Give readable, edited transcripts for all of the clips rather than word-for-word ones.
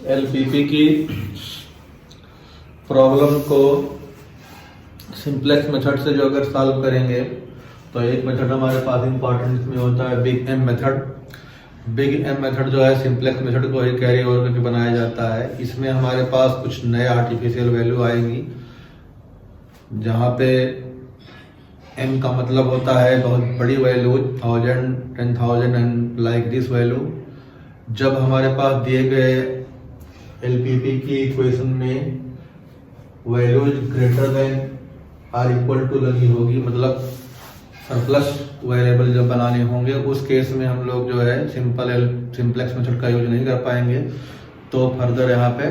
LPP की problem को simplex method से जो अगर सॉल्व करेंगे तो एक मेथड हमारे पास इंपॉर्टेंट इसमें होता है big M method. Big M method जो है सिंपलेक्स मेथड को ही कैरी ओवर करके बनाया जाता है। इसमें हमारे पास कुछ नए आर्टिफिशियल वैल्यू आएंगी, जहाँ पे एम का मतलब होता है बहुत बड़ी value, 1000, 10,000 and like this value. जब हमारे पास दिए गए एलपीपी की इक्वेशन में values greater than or equal to लगी होगी, मतलब सरप्लस वेरिएबल जब बनाने होंगे, उस केस में हम लोग जो है सिंपलेक्स मेथड का यूज नहीं कर पाएंगे। तो फर्दर यहाँ पे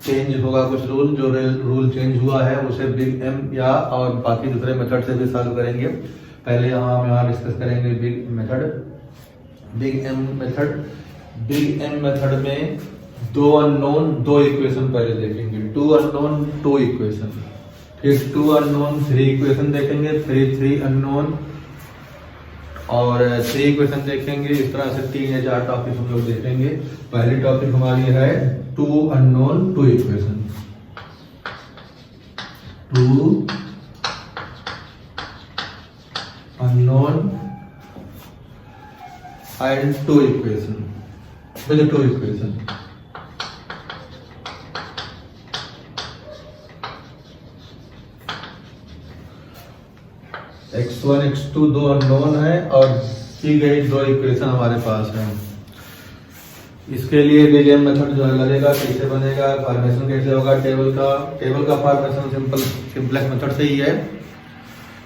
चेंज होगा कुछ रूल, जो रूल चेंज हुआ है उसे बिग एम या और बाकी दूसरे मेथड से भी सॉल्व करेंगे। पहले हम यहाँ डिस्कस करेंगे big method, big M method. Big M method में दो अननोन दो इक्वेशन पहले देखेंगे, टू अननोन टू इक्वेशन, फिर टू अननोन थ्री इक्वेशन देखेंगे, फिर थ्री अननोन और थ्री इक्वेशन देखेंगे। इस तरह से 3 या 4 टॉपिक हम लोग देखेंगे। पहली टॉपिक हमारी है two unknown two equation, two unknown and two equation, with two equation. x1 x2 दो अननोन है और दी गई दो इक्वेशन हमारे पास है। इसके लिए बिग एम मेथड जो है लगेगा, कैसे बनेगा, फॉर्मेशन कैसे होगा टेबल का फॉर्मेशन सिंपलेक्स मेथड से ही है,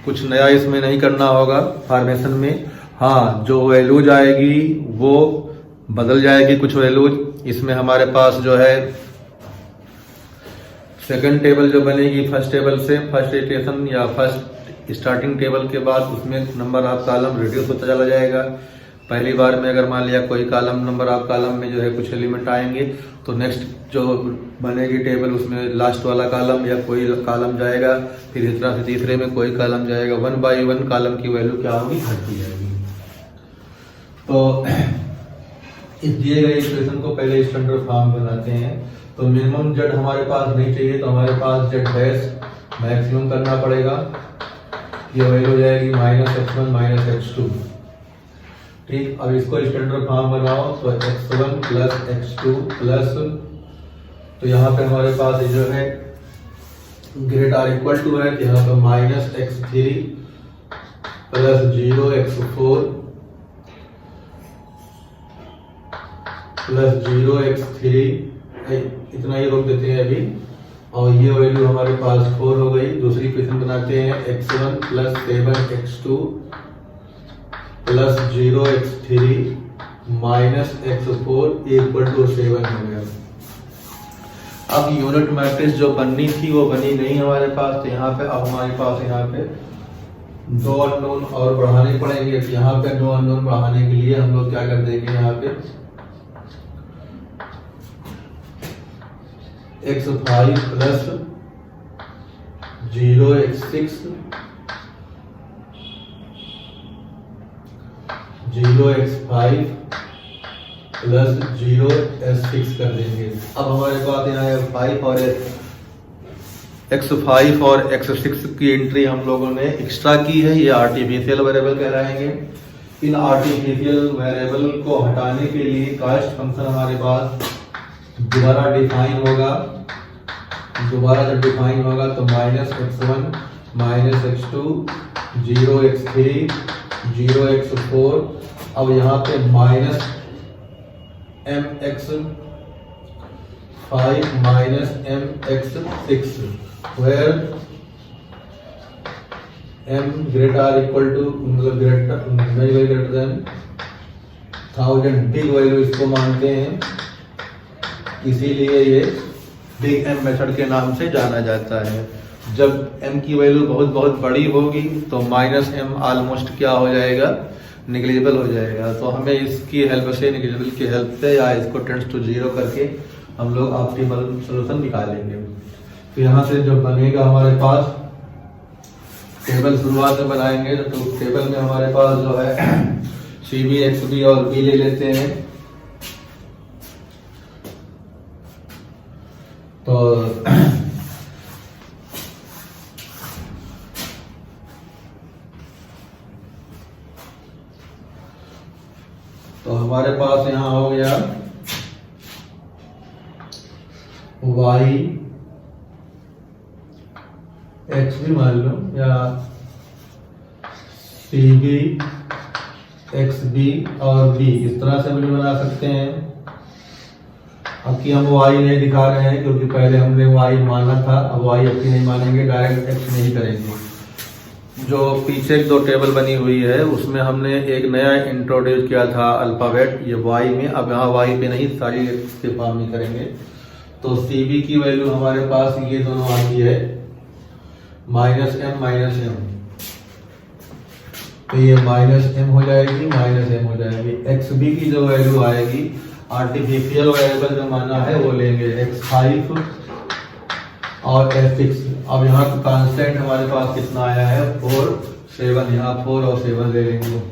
कुछ नया इसमें नहीं करना होगा फॉर्मेशन में। हाँ, जो वैल्यूज आएगी वो बदल जाएगी कुछ वैल्यूज। इसमें हमारे पास जो है सेकंड टेबल जो बनेगी फर्स्ट टेबल से, फर्स्ट इटरेशन या फर्स्ट स्टार्टिंग टेबल के बाद उसमें नंबर ऑफ कॉलम रिड्यूस होता चला जाएगा। पहली बार में अगर मान लिया कोई कॉलम, नंबर ऑफ कॉलम में जो है कुछ एलिमेंट आएंगे तो नेक्स्ट जो बनेगी टेबल उसमें लास्ट वाला कॉलम या कोई कॉलम जाएगा, फिर इस तरह से तीसरे में कोई कॉलम जाएगा। 1 बाई 1 कॉलम की वैल्यू क्या होगी, घटती जाएगी। तो इस दिए गए इक्वेशन को पहले स्टैंडर्ड फॉर्म बनाते हैं। तो मिनिमम जेड हमारे पास नहीं चाहिए, तो हमारे पास जेड डैश मैक्सिमम करना पड़ेगा। ये वैल्यू हो जाएगी -x1 -x2। ठीक, अब इसको स्टैंडर्ड फॉर्म बनाओ तो x1 प्लस x2 प्लस, तो यहाँ पे हमारे पास जो है ग्रेटर आर इक्वल टू है, तो यहाँ पे -x3 plus 0x4 plus 0x3, इतना ही रोक देते हैं अभी। और ये वैल्यू हमारे पास 4 हो गई। दूसरी इक्वेशन बनाते हैं x1 plus 7x2 plus 0x3 minus x4 equal to 7 हो गया। अब यूनिट मैट्रिक्स जो बननी थी वो बनी नहीं हमारे पास, तो यहाँ पे अब हमारे पास यहाँ पे दो अननोन और बढ़ाने पड़ेंगे। यहाँ पे दो अननोन बढ़ाने के लिए हम लोग क्या कर देंगे, यहाँ पे x5 plus 0x6 0x5 plus 0s6 कर देंगे। अब हमारे पास यहाँ है 5 और x5 और x6 की एंट्री हम लोगों ने एक्स्ट्रा की है, ये आर्टिफिशियल वेरिएबल कहलाएंगे। इन आर्टिफिशियल वेरिएबल को हटाने के लिए कास्ट फंक्शन हमारे पास दोबारा डिफाइन होगा। दोबारा जब डिफाइन होगा तो -x1 -x2 0x3 0x4, अब यहाँ पे -mx5 -mx6 where m greater or equal to very greater than 1000, big value इसको मानते हैं, इसीलिए ये बिग एम मेथड के नाम से जाना जाता है। जब m की वैल्यू बहुत बहुत बड़ी होगी तो -m ऑलमोस्ट क्या हो जाएगा, निगलिजिबल हो जाएगा। तो हमें इसकी हेल्प से, निगलिजिबल की हेल्प से या इसको टेंड्स टू 0 करके हम लोग ऑप्टिमल सॉल्यूशन निकालेंगे। तो यहाँ से जब बनेगा हमारे पास टेबल शुरुआत में बनाएंगे, तो टेबल में हमारे पास जो है CB XB और B ले लेते हैं। तो तो हमारे पास यहाँ हो गया y x भी मान लो, या सी बी एक्स बी और b, इस तरह से भी बना सकते हैं। अब कि हम y नहीं दिखा रहे हैं क्योंकि पहले हमने y माना था, अब y अब की नहीं मानेंगे, डायरेक्ट x नहीं करेंगे। जो पीछे एक 2 टेबल बनी हुई है उसमें हमने एक नया इंट्रोड्यूस किया था अल्फ़ाबेट, ये y में, अब यहाँ y पे नहीं, सारी के फॉर्म में करेंगे। तो सी बी की वैल्यू हमारे पास ये दोनों आती है -m, तो ये -m हो जाएगी, -m हो जाएगी। एक्स बी की जो वैल्यू आएगी, आर्टिफिशियल वेरिएबल जो माना है वो लेंगे x5 और f6। अब यहाँ तो कांस्टेंट हमारे पास कितना आया है 4 7, यहाँ 4 और 7 ले लेंगे।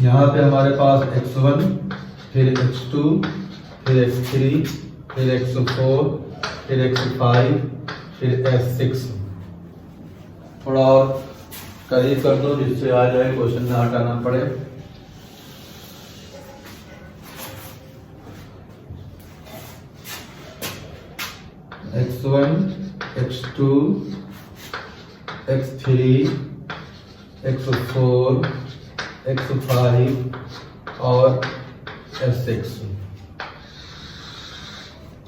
यहाँ पे हमारे पास x1 फिर x2 फिर x3 फिर x4 फिर x5 फिर f6। थोड़ा और करीब कर दो जिससे आ जाए, क्वेश्चन में हटाना पड़े। x1 x2 x3 x4 x5 और f6।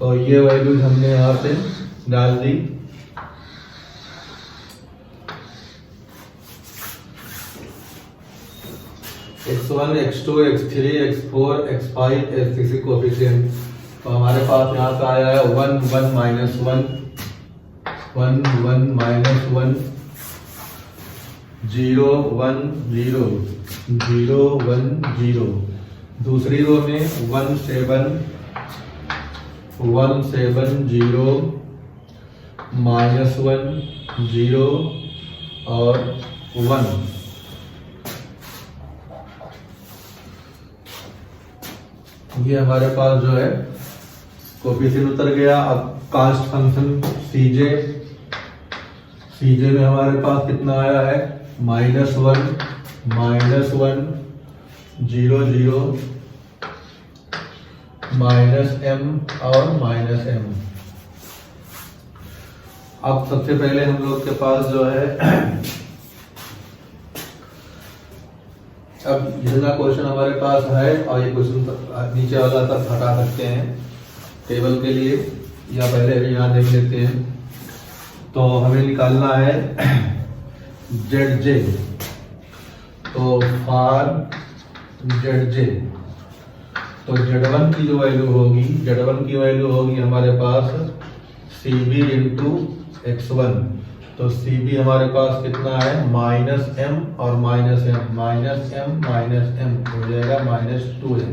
तो ये वैल्यू हमने यहाँ पे डाल दी। x1 x2 x3 x4 x5 x6 coefficient, तो हमारे पास यहाँ का आया है 1 1 -1 1 1 -1 0 1 0 0 1 0। दूसरी रो में 1 7 1 7 0 -1 0 और 1। ये हमारे पास जो है कोएफिशिएंट उतर गया। अब कास्ट फंक्शन सीजे में हमारे पास कितना आया है -1 -1 0 0 -m और -m। अब सबसे पहले हम लोग के पास जो है अब जितना क्वेश्चन हमारे पास है, और ये क्वेश्चन नीचे वाला तक हटा सकते हैं टेबल के लिए, या पहले भी यहाँ देख लेते हैं। तो हमें निकालना है ZJ, तो फॉर ZJ तो Z1 की जो वैल्यू होगी, Z1 की वैल्यू होगी हमारे पास CB इंटू x1। तो CB हमारे पास कितना है -m और -m हो जाएगा -2m।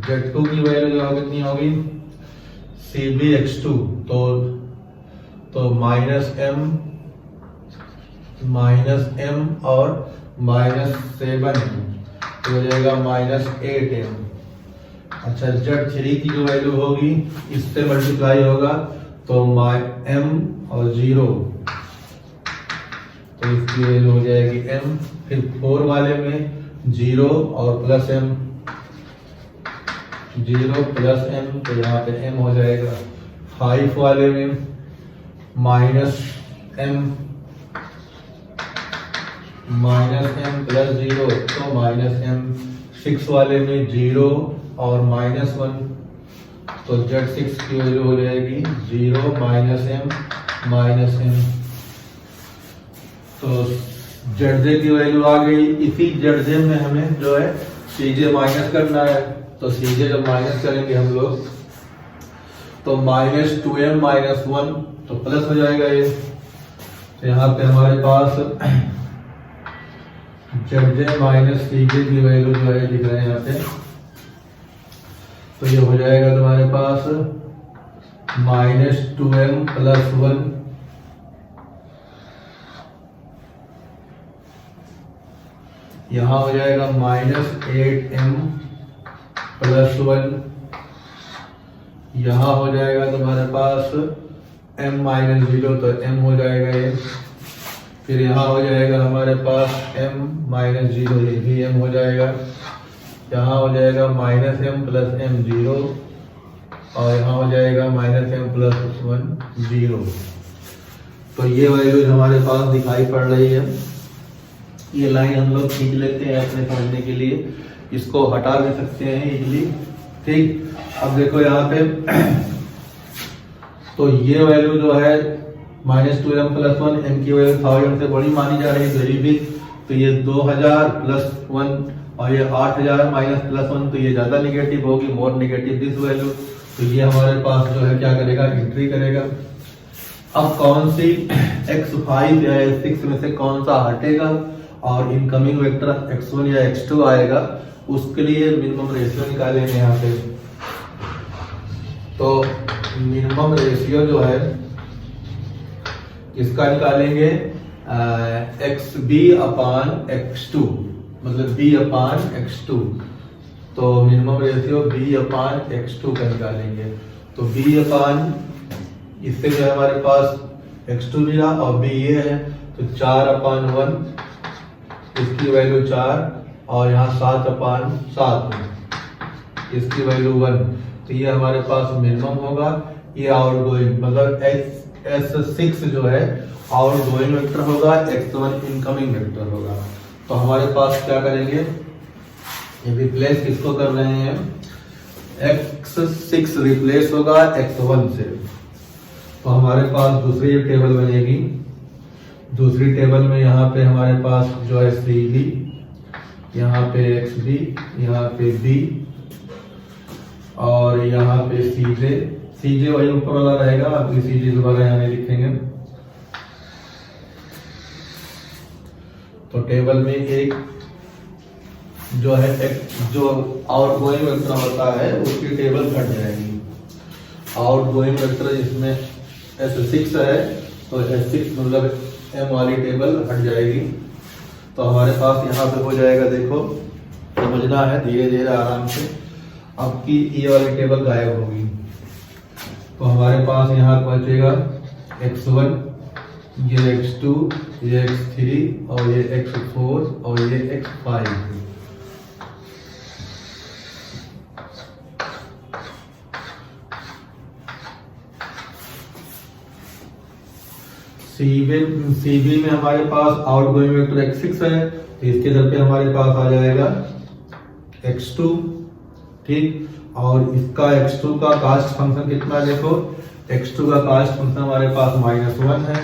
Z2 की वैल्यू कितनी होगी CB x2, तो -m और -7 हो जाएगा -8m। अच्छा, Z3 की जो वैल्यू होगी इससे मल्टीप्लाई होगा, तो m और 0, तो इसकी वैल्यू हो जाएगी m। फिर 4 वाले में 0 और +m, 0 +m, तो यहाँ पे m हो जाएगा। 5 वाले में -m +0, तो -m। 6 वाले में 0 और -1, तो Z6 की वैल्यू हो जाएगी 0 -m। तो ZJ की वैल्यू आ गई। इसी ZJ में हमें जो है CJ माइनस करना है, तो CJ जब माइनस करेंगे हम लोग तो -2m -1, तो प्लस हो जाएगा ये। तो यहाँ पे हमारे पास ZJ CJ की वैल्यू जो है लिख रहे हैं यहाँ पे, तो ये हो जाएगा तुम्हारे पास -2m +1 - यहाँ हो जाएगा -8m + 1, यहाँ हो जाएगा तुम्हारे पास m - 0 तो m हो जाएगा ये, फिर यहाँ हो जाएगा हमारे पास m - 0 ये भी m हो जाएगा, यहाँ हो जाएगा -m + m 0 और यहाँ हो जाएगा -m + 1 0। तो ये वैल्यूज हमारे पास दिखाई पड़ रही है। ये लाइन हम लोग खींच लेते हैं अपने समझने के लिए, इसको हटा भी सकते हैं इजीली। ठीक, अब देखो यहाँ पे तो ये वैल्यू जो है -2m + 1, m की वैल्यू 1000 से बड़ी मानी जा रही है, वेरी बिग। तो ये 2000 + 1 और ये 8000 - +1, तो ये ज्यादा निगेटिव होगी, मोर निगेटिव दिस वैल्यू। तो ये हमारे पास जो है क्या करेगा, एंट्री करेगा। अब कौन सी x5 या x6 में से कौन सा हटेगा और इनकमिंग वेक्टर x1 या x2 आएगा, उसके लिए मिनिमम रेशियो निकालेंगे यहाँ पे। तो मिनिमम रेशियो जो है इसका निकालेंगे xb/x2, मतलब b/x2। तो मिनिमम रेशियो b/x2 का निकालेंगे। तो b इससे जो है हमारे पास x2 मिला और b ये है, तो 4/1, इसकी वैल्यू 4 और यहाँ 7/7, इसकी वैल्यू 1। तो ये हमारे पास मिनिमम होगा। ये आउटगोइंग मतलब S6 जो है आउटगोइंग वेक्टर होगा, x1 इनकमिंग वेक्टर होगा। तो हमारे पास क्या करेंगे, ये रिप्लेस किसको कर रहे हैं, x6 रिप्लेस होगा x1 से। तो हमारे पास दूसरी टेबल बनेगी, दूसरी टेबल में यहाँ पे हमारे पास जो है CB, यहाँ पे XB, यहाँ पे B और यहाँ पे CJ वही ऊपर वाला रहेगा, अगली CJ दोबारा यहाँ नहीं लिखेंगे। तो टेबल में एक जो है जो आउटगोइंग वेक्टर होता है उसकी टेबल घट जाएगी। आउटगोइंग वेक्टर जिसमें S6 है तो S6 मतलब m वाली टेबल हट जाएगी। तो हमारे पास यहाँ पे हो जाएगा, देखो समझना है धीरे धीरे आराम से। अब की ये वाली टेबल गायब होगी, तो हमारे पास यहाँ बचेगा x1, ये x2, ये x3 और ये x4 और ये x5। CB में हमारे पास आउटगोइंग वेक्टर x6 है, तो इसके इधर पे हमारे पास आ जाएगा x2। ठीक, और इसका x2 का कास्ट फंक्शन कितना, देखो x2 का कास्ट फंक्शन हमारे पास -1 है।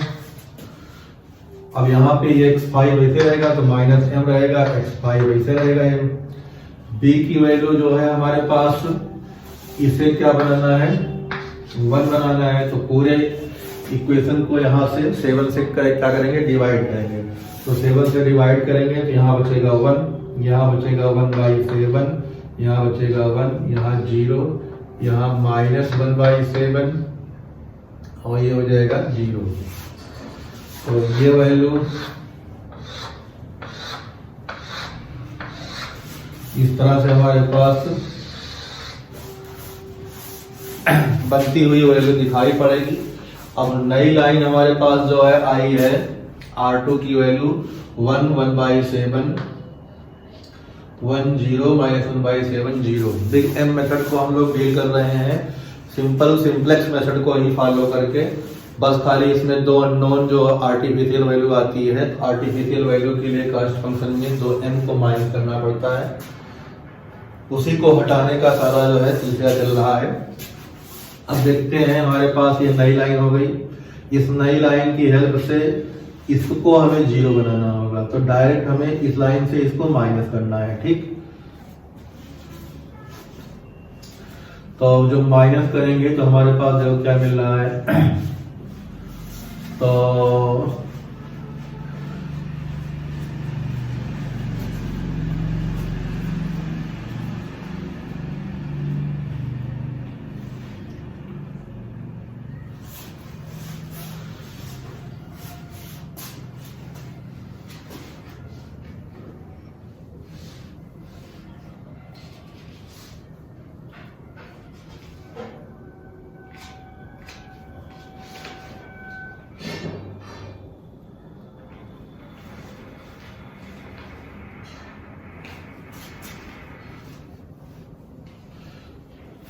अब यहाँ पे ये x5 वैसे रहेगा तो -m रहेगा, x5 वैसे रहेगा m। b की वैल्यू जो है हमारे पास, इसे क्या बनाना है, 1 बनाना है। तो पूरे इक्वेशन को यहाँ से 7 से क्या करेंगे, डिवाइड करेंगे। तो 7 से डिवाइड करेंगे तो यहाँ बचेगा 1, यहाँ बचेगा 1/7, यहाँ बचेगा 1, यहाँ 0, यहाँ -1/7 और ये हो जाएगा 0। तो ये वैल्यू इस तरह से हमारे पास बनती हुई वैल्यू दिखाई पड़ेगी। अब नई लाइन हमारे पास जो है आई है, R2 की वैल्यू 1/7, 1 0 -1/7 0। बिग M मेथड को हम लोग डील कर रहे हैं सिंप्लेक्स मेथड को ही फॉलो करके। बस खाली इसमें दो अननोन जो आर्टिफिशियल वैल्यू आती है, आर्टिफिशियल वैल्यू के लिए कास्ट फंक्शन में 2m को माइनस करना पड़ता है, उसी को हटाने का सारा जो है सिलसिला चल रहा है। अब देखते हैं, हमारे पास ये नई लाइन हो गई। इस नई लाइन की हेल्प से इसको हमें 0 बनाना होगा, तो डायरेक्ट हमें इस लाइन से इसको माइनस करना है। ठीक, तो जो माइनस करेंगे तो हमारे पास देखो क्या मिल रहा है। तो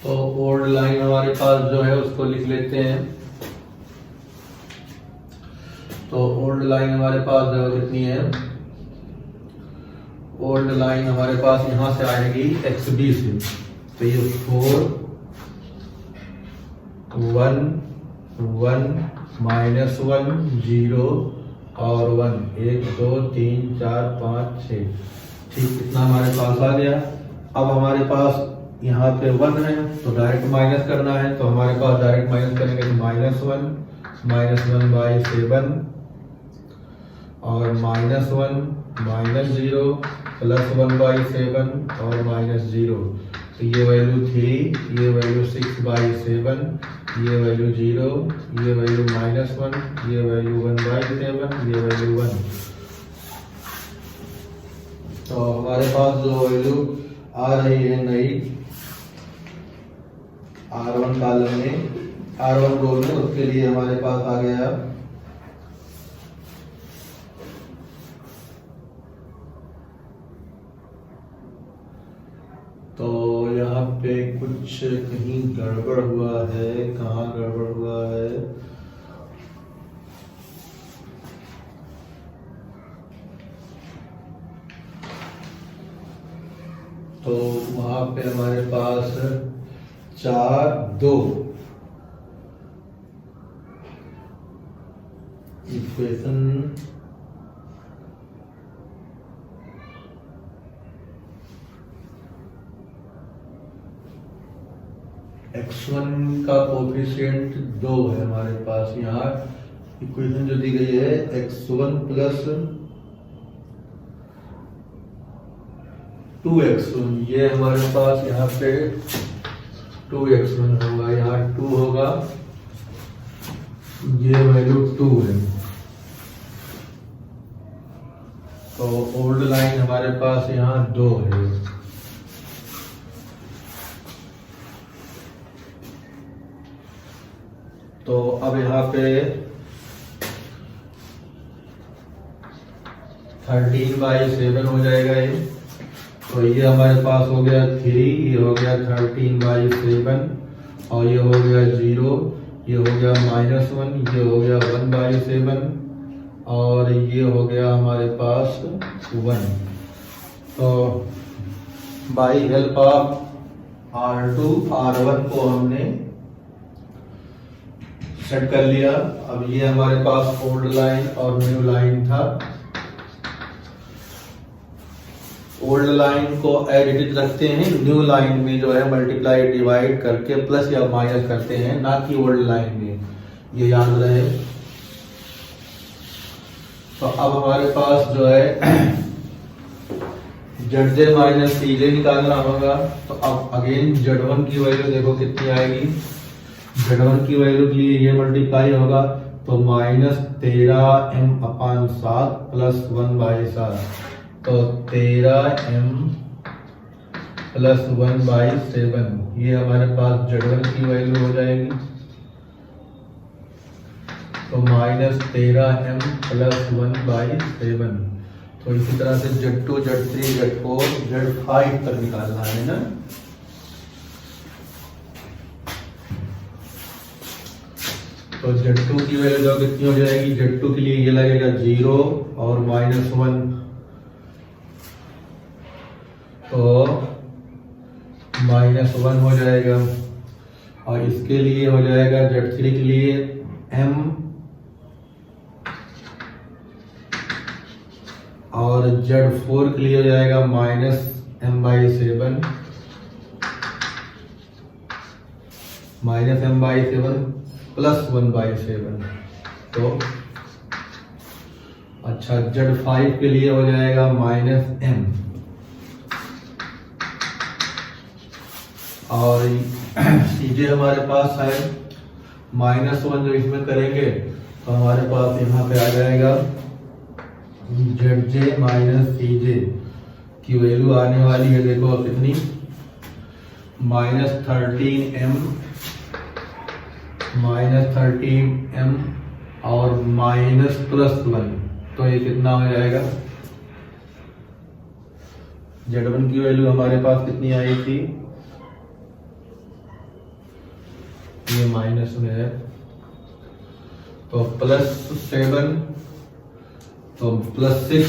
तो ओल्ड लाइन हमारे पास जो है उसको लिख लेते हैं। तो ओल्ड लाइन हमारे पास जो कितनी है, ओल्ड लाइन हमारे पास यहां से आएगी XB से। तो ये 4 1 1 -1 0 और 1 1 2 3 4 5 6। ठीक, इतना हमारे पास आ गया। अब हमारे पास यहाँ पे 1 है तो डायरेक्ट माइनस करना है, तो हमारे पास डायरेक्ट माइनस करेंगे तो -1 -1/7 और -1 -0 +1/7 और -0। तो ये वैल्यू 3, ये वैल्यू 6/7, ये वैल्यू 0, ये वैल्यू -1, ये वैल्यू 1/7, ये वैल्यू 1। तो हमारे पास जो वैल्यू आ रही है नई R1 कॉलम में, R1 रो में, उसके लिए हमारे पास आ गया तो यहाँ पे कुछ कहीं गड़बड़ हुआ है। कहाँ गड़बड़ हुआ है? तो वहां पे हमारे पास 4 2 इक्वेशन x1 का कोफिशिएंट 2 है हमारे पास। यहाँ इक्वेशन जो दी गई है x1 + 2x1, ये हमारे पास यहाँ पे 2x1 होगा, यहाँ 2 होगा, ये वैल्यू 2 है। तो ओल्ड लाइन हमारे पास यहाँ 2 है। तो अब यहाँ पे 13/7 हो जाएगा ये। तो ये हमारे पास हो गया 3, ये हो गया 13/7 और ये हो गया 0, ये हो गया -1, ये हो गया 1/7 और ये हो गया हमारे पास 1। तो by help of R2 R1 को हमने सेट कर लिया। अब ये हमारे पास ओल्ड लाइन और न्यू लाइन था। ओल्ड लाइन को एज इट इज रखते हैं, न्यू लाइन में जो है मल्टीप्लाई डिवाइड करके प्लस या माइनस करते हैं, ना कि ओल्ड लाइन में, ये याद रहे। तो अब हमारे पास जो है ZJ - CJ निकालना होगा। तो अब अगेन Z1 की वैल्यू देखो कितनी आएगी। Z1 की वैल्यू के लिए ये मल्टीप्लाई होगा तो -13m/7 + 1/7। तो 13m + 1/7 ये हमारे पास Z1 की वैल्यू हो जाएगी। तो -13m + 1/7। तो इसी तरह से Z2 Z3 Z4 Z5 तक निकालना है ना। तो Z2 की वैल्यू जो कितनी हो जाएगी, Z2 के लिए ये लगेगा 0 और -1, तो -1 हो जाएगा। और इसके लिए हो जाएगा Z3 के लिए m और Z4 के लिए हो जाएगा -m/7 + 1/7। तो अच्छा, Z5 के लिए हो जाएगा -m और CJ हमारे पास है -1। जो इसमें करेंगे तो हमारे पास यहाँ पे आ जाएगा ZJ - CJ की वैल्यू आने वाली है, देखो कितनी, -13m और +1। तो ये कितना हो जाएगा, Z1 की वैल्यू हमारे पास कितनी आई थी, ये माइनस में है, तो +7 तो +6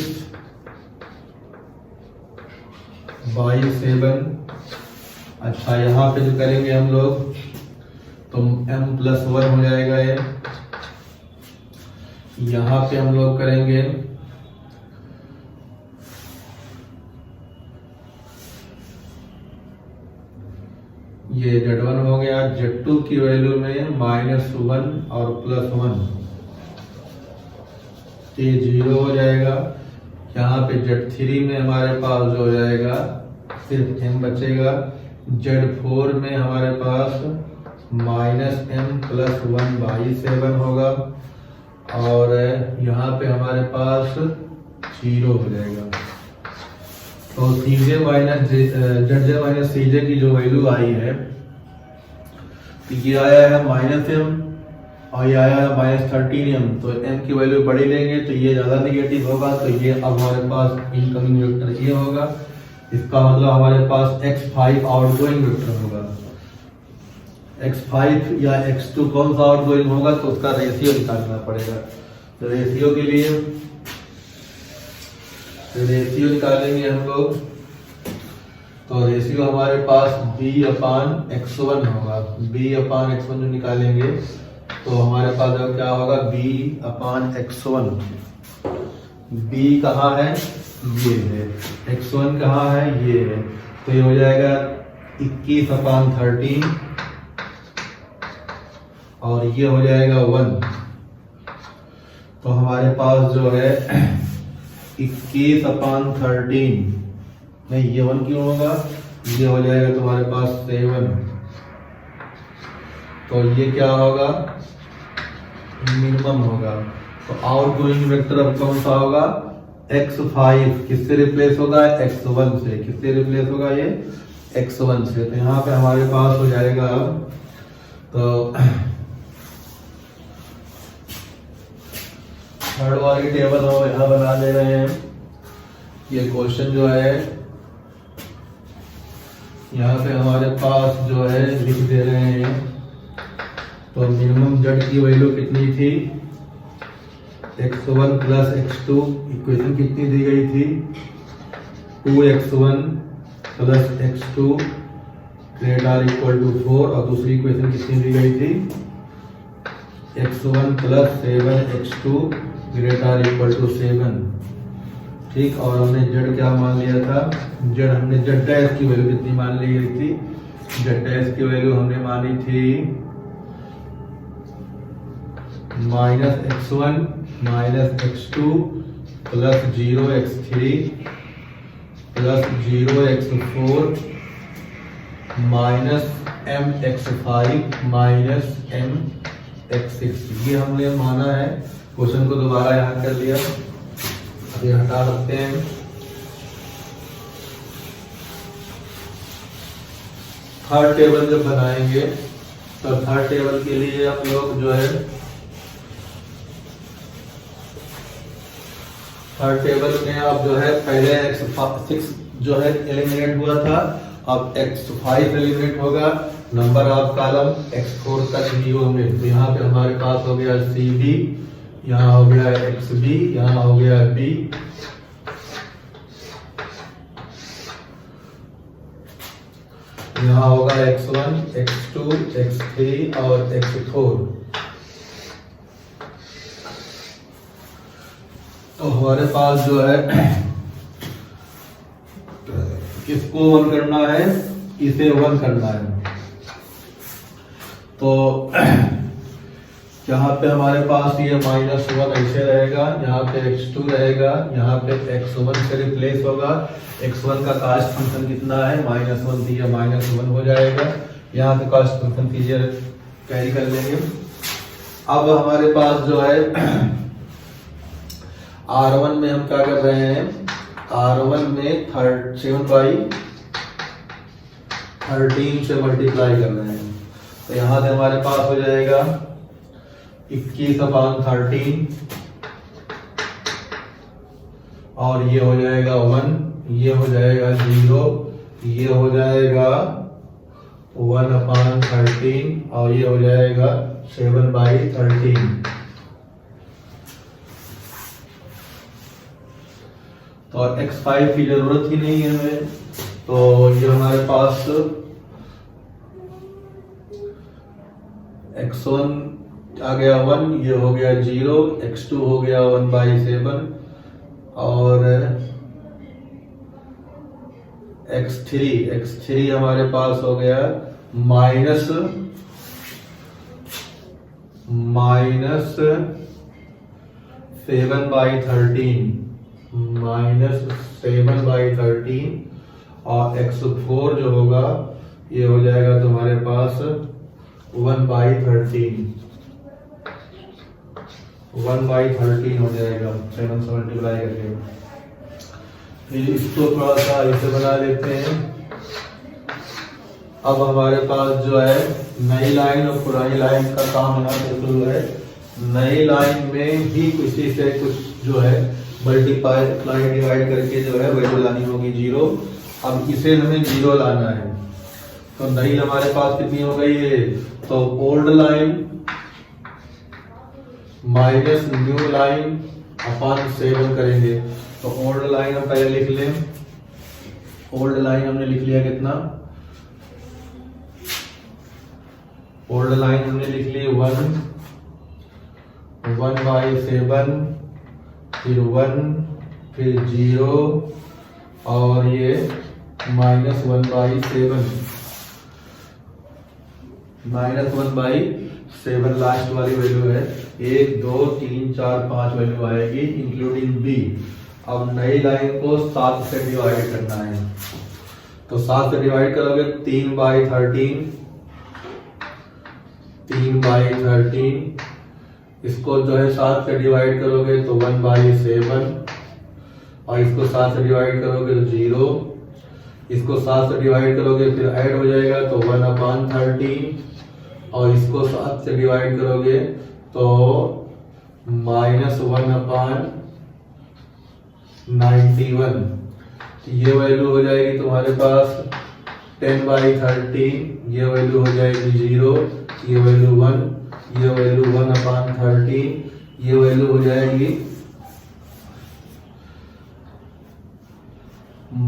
बाई 7। अच्छा यहाँ पे जो करेंगे हम लोग तो m+1 हो जाएगा ये। यहाँ पे हम लोग करेंगे ये Z1 हो गया, Z2 की वैल्यू में -1 और +1, ये 0 हो जाएगा। यहाँ पे Z3 में हमारे पास जो हो जाएगा सिर्फ m बचेगा। Z4 में हमारे पास -m+1/7 होगा और यहाँ पे हमारे पास 0 हो जाएगा। तो Cj minus Zj minus Cj की जो वैल्यू आई है तो ये आया है -m और ये आया है -13m। तो m की वैल्यू बड़ी लेंगे तो ये ज़्यादा निगेटिव होगा, तो ये अब हमारे पास इनकमिंग वेक्टर ये होगा। इसका मतलब हमारे पास x5 आउटगोइंग वेक्टर होगा। x5 या x2 कौन सा आउटगोइंग होगा तो उसका रेशियो निकालना पड़ेगा। तो रेशियो के लिए रेशियो निकालेंगे हम लोग, तो रेशियो हमारे पास b/x1 होगा। b/x1 जो निकालेंगे तो हमारे पास अब क्या होगा b/x1। b कहाँ है, ये है, x1 कहाँ है, ये है, तो ये हो जाएगा 21/13 और ये हो जाएगा 1। तो हमारे पास जो है 21/13 नहीं, ये 1 क्यों होगा, ये हो जाएगा तुम्हारे पास 7। तो ये क्या होगा, मिनिमम होगा। तो आउटगोइंग वेक्टर अब कौन सा होगा, x5 किससे रिप्लेस होगा, x1 से। किससे रिप्लेस होगा, ये x1 से। तो यहाँ पे हमारे पास हो जाएगा तो थर्ड वाली टेबल हम यहाँ बना दे रहे हैं। ये क्वेश्चन जो है यहाँ पे हमारे पास जो है लिख दे रहे हैं। तो मिनिमम z की वैल्यू कितनी थी, x1 + x2, इक्वेशन कितनी दी गई थी 2x1 + x2 ≥ 4, और दूसरी इक्वेशन कितनी दी गई थी x1 + 7x2 ≥ 7। ठीक, और हमने z क्या मान लिया था, हमने z' की वैल्यू कितनी मान ली गई थी, z' की वैल्यू हमने मानी थी -x1 - x2 + 0x3 + 0x4 -mx5 - mx6। ये हमने माना है। क्वेश्चन को दोबारा यहाँ कर लिया, अभी हटा सकते हैं। थर्ड टेबल जब बनाएंगे तो थर्ड टेबल के लिए आप लोग जो है थर्ड टेबल में अब जो है पहले x6 जो है एलिमिनेट हुआ था, अब x5 एलिमिनेट होगा। नंबर ऑफ कॉलम x4 तक ही होंगे। तो यहाँ पे हमारे पास हो गया CB, यहाँ हो गया XB, यहाँ हो गया B, यहाँ होगा x1, x2, x3 और x4। तो हमारे पास जो है किसको 1 करना है, इसे 1 करना है। तो यहाँ पे हमारे पास ये -1 ऐसे रहेगा, यहाँ पे x2 रहेगा, यहाँ पे x1 से रिप्लेस होगा। x1 का कास्ट फंक्शन कितना है, -1 दिया, -1 हो जाएगा। यहाँ पे कास्ट फंक्शन कीजिए, कैरी कर लेंगे। अब हमारे पास जो है R1 में हम क्या कर रहे हैं, R1 में 7/13 से मल्टीप्लाई कर रहे हैं। तो यहाँ से हमारे पास हो जाएगा 21/13 और ये हो जाएगा 1, ये हो जाएगा 0, ये हो जाएगा 1/13 और ये हो जाएगा 7/13। तो x5 की जरूरत ही नहीं है हमें, तो ये हमारे पास x1 आ गया 1, ये हो गया 0, x2 हो गया 1/7 और x3 हमारे पास हो गया माइनस 7/13 और x4 जो होगा ये हो जाएगा तुम्हारे पास 1/13 हो जाएगा 7 से मल्टीप्लाई करके। फिर इसको थोड़ा सा ऐसे बना लेते हैं। अब हमारे पास जो है नई लाइन और पुरानी लाइन का काम यहाँ से शुरू है। नई लाइन में ही किसी से कुछ जो है मल्टीप्लाई डिवाइड करके जो है वैल्यू लानी होगी 0। अब इसे हमें 0 लाना है, तो नई हमारे पास कितनी हो गई है, तो old line minus new line upon 7 करेंगे। तो ओल्ड लाइन हम पहले लिख लें। ओल्ड लाइन हमने लिख लिया कितना, ओल्ड लाइन हमने लिख ली 1/7 फिर 1 फिर 0 और ये -1/7 लास्ट वाली वैल्यू है। 1 2 3 4 5 वैल्यू आएगी इंक्लूडिंग बी। अब नई लाइन को 7 से डिवाइड करना है, तो 7 से डिवाइड करोगे 3/13 इसको जो है 7 से डिवाइड करोगे तो 1/7 और इसको 7 से डिवाइड करोगे तो 0, इसको 7 से डिवाइड करोगे फिर ऐड हो जाएगा तो 1/13 और इसको 7 से डिवाइड करोगे तो -1/91। तो ये वैल्यू हो जाएगी तुम्हारे पास 10/13, ये वैल्यू हो जाएगी 0, ये वैल्यू 1, ये वैल्यू 1/13, ये वैल्यू हो जाएगी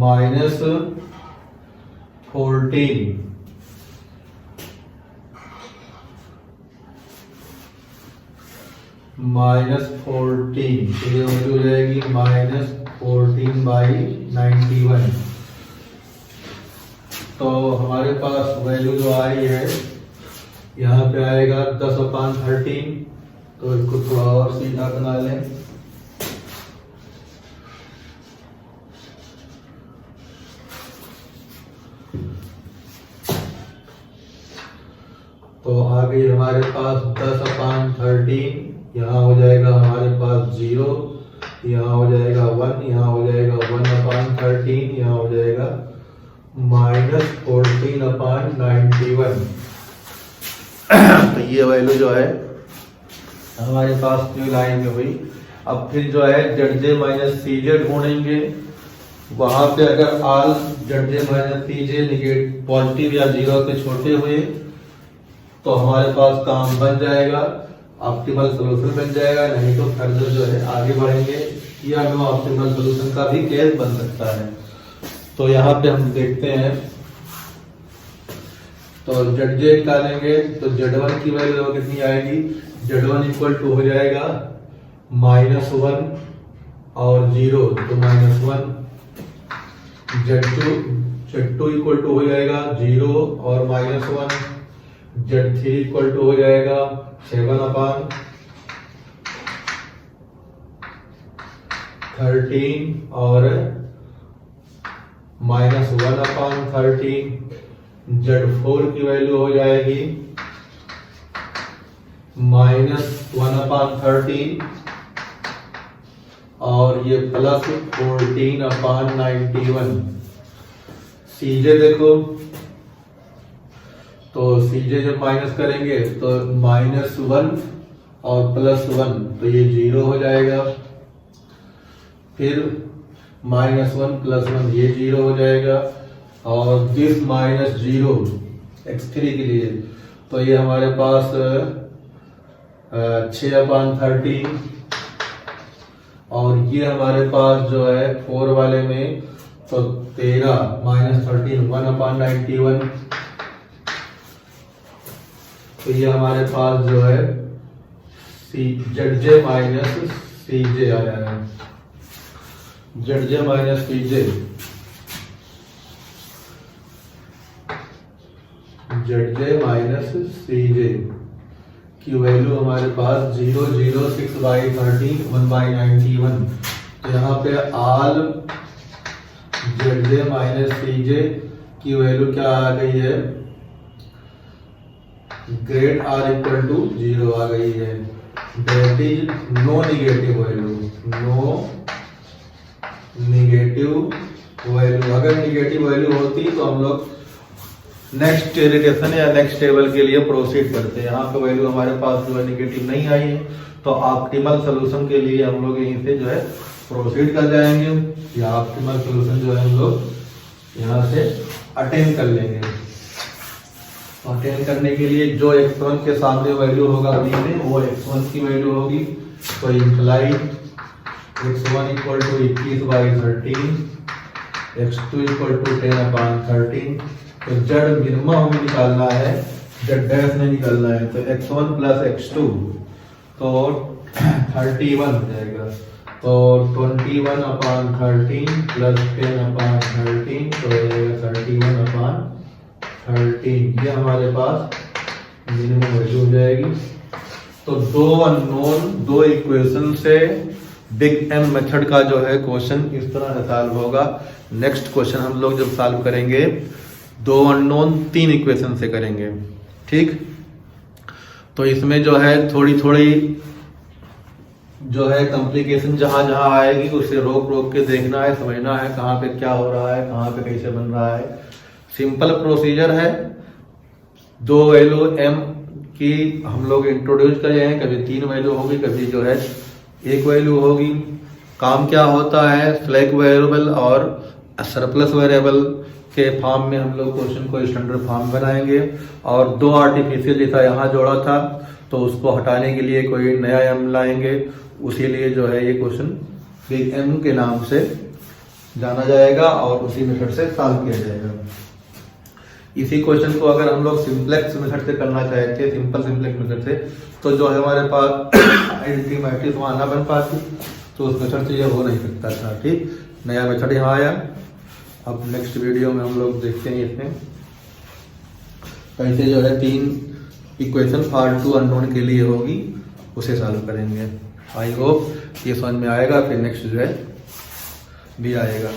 -14। ये वैल्यू हो जाएगी -14/91। तो हमारे पास वैल्यू जो आई है यहाँ पे आएगा 10/13। तो इसको थोड़ा और सीधा बना लें। तो आ गई हमारे पास 10/13, यहाँ हो जाएगा हमारे पास 0, यहाँ हो जाएगा 1, यहाँ हो जाएगा 1/13, यहाँ हो जाएगा -14/91। तो ये वैल्यू जो है हमारे पास न्यू लाइन में हुई। अब फिर जो है ZJ माइनस CJ ढूंढेंगे। वहां पे अगर all ZJ minus CJ negative positive या 0 से छोटे हुए तो हमारे पास काम बन जाएगा, ऑप्टिमल सोल्यूशन बन जाएगा। नहीं तो फर्दर जो है आगे बढ़ेंगे या नो ऑप्टिमल सोल्यूशन का भी केस बन सकता है। तो यहाँ पे हम देखते हैं, तो ZJ निकालेंगे तो Z1 की वैल्यू कितनी आएगी, Z1 इक्वल टू हो जाएगा -1 और 0 तो -1। Z2 इक्वल टू हो जाएगा 0 और -1। Z3 इक्वल टू हो जाएगा 7/13 और -1/13। Z4 की वैल्यु हो जाएगी -1/13 और ये +14/91। CJ देखो, तो CJ जब माइनस करेंगे तो -1 और +1 तो ये 0 हो जाएगा। फिर -1 + 1 ये 0 हो जाएगा और दिस -0 x3 के लिए, तो ये हमारे पास 6/13, और ये हमारे पास जो है 4 वाले में तो 13 - 13 1/91, तो ये हमारे पास जो है ZJ - CJ आया है, ZJ - CJ, ZJ - CJ की वैल्यू हमारे पास 006/13 1/91। तो यहाँ पे ऑल ZJ - CJ की वैल्यू क्या आ गई है, ग्रेट R = 0 आ गई है। That is no negative value, no negative value. अगर निगेटिव वैल्यू होती तो हम लोग नेक्स्ट इटरेशन या नेक्स्ट टेबल के लिए प्रोसीड करते हैं। यहाँ पे वैल्यू हमारे पास जो है निगेटिव नहीं आई है, तो ऑप्टिमल सोल्यूशन के लिए हम लोग यहीं से जो है प्रोसीड कर जाएंगे, या ऑप्टिमल सोल्यूशन जो है हम लोग यहाँ से अटेन कर लेंगे। अटेन करने के लिए जो x1 के सामने वैल्यू होगा b में, वो x1 की वैल्यू होगी, तो इम्प्लाई x1 = 21/13, x2 = 10/13। तो जेड मिनिमम हमें निकालना है, जेड डैश नहीं निकालना है, तो x1 + x2 तो 31 हो जाएगा, तो 21/13 + 10/13 तो हो जाएगा 31/13। ये हमारे पास मिनिमम वैल्यू हो जाएगी। तो दो अननोन, दो इक्वेशन से बिग एम मेथड का जो है क्वेश्चन इस तरह से सॉल्व होगा। नेक्स्ट क्वेश्चन हम लोग जब सॉल्व करेंगे, दो अननोन 3 इक्वेशन से करेंगे, ठीक। तो इसमें जो है थोड़ी थोड़ी जो है कॉम्प्लिकेशन जहां जहां आएगी उसे रोक रोक के देखना है, समझना है कहाँ पे क्या हो रहा है, कहाँ पे कैसे बन रहा है। सिंपल प्रोसीजर है, 2 वैल्यू m की हम लोग इंट्रोड्यूस करे हैं, कभी 3 वैल्यू होगी, कभी जो है 1 वैल्यू होगी। काम क्या होता है, स्लैक वेरिएबल और सरप्लस वेरिएबल के फॉर्म में हम लोग क्वेश्चन को स्टैंडर्ड फॉर्म बनाएंगे, और 2 आर्टिफिशियल जैसा यहाँ जोड़ा था तो उसको हटाने के लिए कोई नया m लाएंगे, उसी लिए जो है ये क्वेश्चन बिग M के नाम से जाना जाएगा और उसी मेथड से सॉल्व किया जाएगा। इसी क्वेश्चन को अगर हम लोग सिंप्लेक्स मेथड से करना चाहते हैं, सिंपल सिंप्लेक्स मेथड से, तो जो है हमारे पास आइडेंटिटी मैट्रिक्स वहाँ ना बन पाती, तो उस मेथड से ये हो नहीं सकता था, ठीक। नया मेथड यहाँ आया। अब नेक्स्ट वीडियो में हम लोग देखते हैं इसमें कैसे जो है 3 इक्वेशन फॉर 2 अननोन के लिए होगी, उसे सॉल्व करेंगे। आई होप ये समझ में आएगा, फिर नेक्स्ट जो है भी आएगा।